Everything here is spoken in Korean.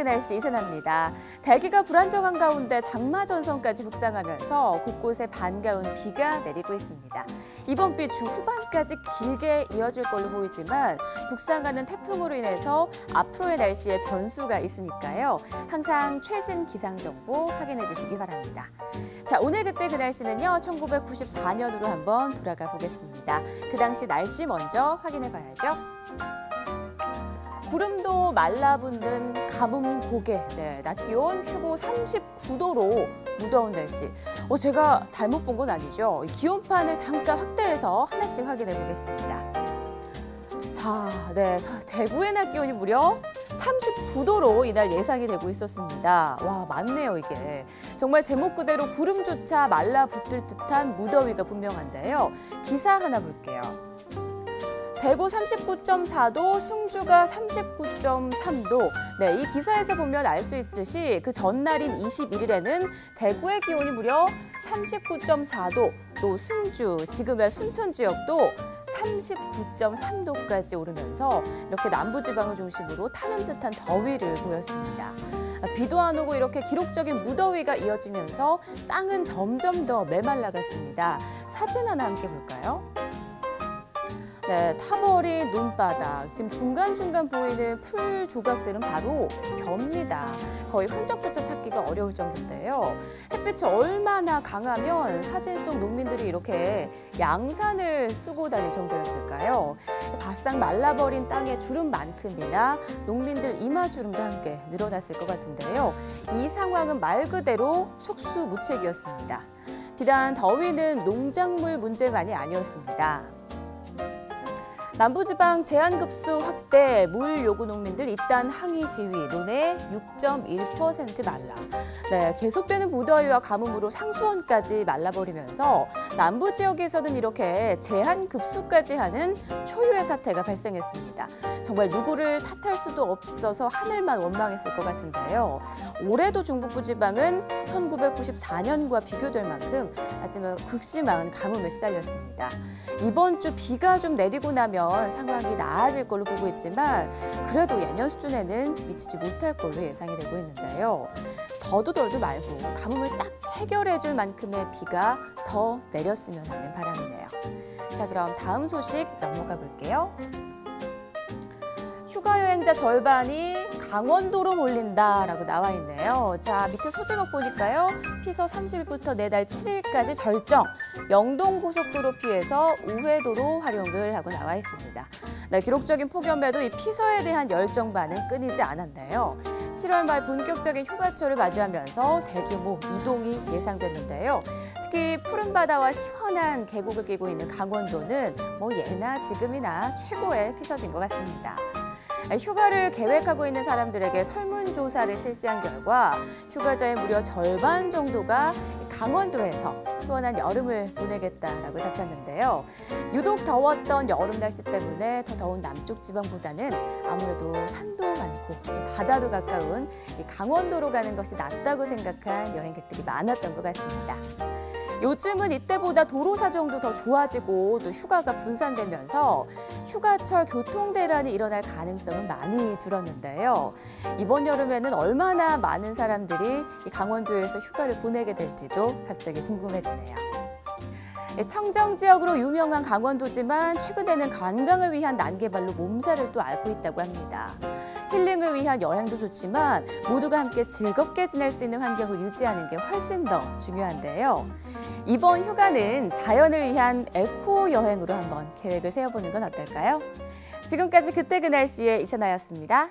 날씨 이세나입니다. 대기가 불안정한 가운데 장마 전선까지 북상하면서 곳곳에 반가운 비가 내리고 있습니다. 이번 비 주 후반까지 길게 이어질 걸로 보이지만 북상하는 태풍으로 인해서 앞으로의 날씨에 변수가 있으니까요. 항상 최신 기상 정보 확인해 주시기 바랍니다. 자, 오늘 그때 그 날씨는요. 1994년으로 한번 돌아가 보겠습니다. 그 당시 날씨 먼저 확인해 봐야죠. 구름도 말라붙는 가뭄 고개, 낮 기온 최고 39도로 무더운 날씨. 제가 잘못 본 건 아니죠. 기온판을 잠깐 확대해서 하나씩 확인해 보겠습니다. 자, 대구의 낮 기온이 무려 39도로 이날 예상이 되고 있었습니다. 와, 맞네요, 이게. 정말 제목 그대로 구름조차 말라붙을 듯한 무더위가 분명한데요. 기사 하나 볼게요. 대구 39.4도, 승주가 39.3도. 이 기사에서 보면 알 수 있듯이 그 전날인 21일에는 대구의 기온이 무려 39.4도, 또 승주, 지금의 순천 지역도 39.3도까지 오르면서 이렇게 남부지방을 중심으로 타는 듯한 더위를 보였습니다. 비도 안 오고 이렇게 기록적인 무더위가 이어지면서 땅은 점점 더 메말라갔습니다. 사진 하나 함께 볼까요? 타버린 논바닥, 지금 중간중간 보이는 풀 조각들은 바로 벼입니다. 거의 흔적조차 찾기가 어려울 정도인데요. 햇빛이 얼마나 강하면 사진 속 농민들이 이렇게 양산을 쓰고 다닐 정도였을까요? 바싹 말라버린 땅의 주름만큼이나 농민들 이마주름도 함께 늘어났을 것 같은데요. 이 상황은 말 그대로 속수무책이었습니다. 비단 더위는 농작물 문제만이 아니었습니다. 남부지방 제한급수 확대, 물 요구 농민들 잇단 항의 시위, 논의 6.1% 말라. 계속되는 무더위와 가뭄으로 상수원까지 말라버리면서 남부 지역에서는 이렇게 제한급수까지 하는 초유의 사태가 발생했습니다. 정말 누구를 탓할 수도 없어서 하늘만 원망했을 것 같은데요. 올해도 중북부 지방은 1994년과 비교될 만큼 아주 극심한 가뭄에 시달렸습니다. 이번 주 비가 좀 내리고 나면 상황이 나아질 걸로 보고 있지만 그래도 예년 수준에는 미치지 못할 걸로 예상이 되고 있는데요. 더도 덜도 말고 가뭄을 딱 해결해 줄 만큼의 비가 더 내렸으면 하는 바람이네요. 자, 그럼 다음 소식 넘어가 볼게요. 휴가 여행자 절반이 강원도로 몰린다라고 나와 있네요. 자, 밑에 소제목 보니까요. 피서 30일부터 내달 7일까지 절정, 영동고속도로 피해서 우회도로 활용을 하고 나와 있습니다. 기록적인 폭염에도 이 피서에 대한 열정 반응 끊이지 않았네요. 7월 말 본격적인 휴가철을 맞이하면서 대규모 이동이 예상됐는데요. 특히 푸른 바다와 시원한 계곡을 끼고 있는 강원도는 예나 지금이나 최고의 피서지인 것 같습니다. 휴가를 계획하고 있는 사람들에게 설문조사를 실시한 결과 휴가자의 무려 절반 정도가 강원도에서 시원한 여름을 보내겠다라고 답했는데요. 유독 더웠던 여름 날씨 때문에 더 더운 남쪽 지방보다는 아무래도 산도 많고 또 바다도 가까운 이 강원도로 가는 것이 낫다고 생각한 여행객들이 많았던 것 같습니다. 요즘은 이때보다 도로 사정도 더 좋아지고 또 휴가가 분산되면서 휴가철 교통대란이 일어날 가능성은 많이 줄었는데요. 이번 여름에는 얼마나 많은 사람들이 강원도에서 휴가를 보내게 될지도 갑자기 궁금해지네요. 청정 지역으로 유명한 강원도지만 최근에는 관광을 위한 난개발로 몸살을 또 앓고 있다고 합니다. 힐링을 위한 여행도 좋지만 모두가 함께 즐겁게 지낼 수 있는 환경을 유지하는 게 훨씬 더 중요한데요. 이번 휴가는 자연을 위한 에코 여행으로 한번 계획을 세워보는 건 어떨까요? 지금까지 그때 그 날씨의 이세나였습니다.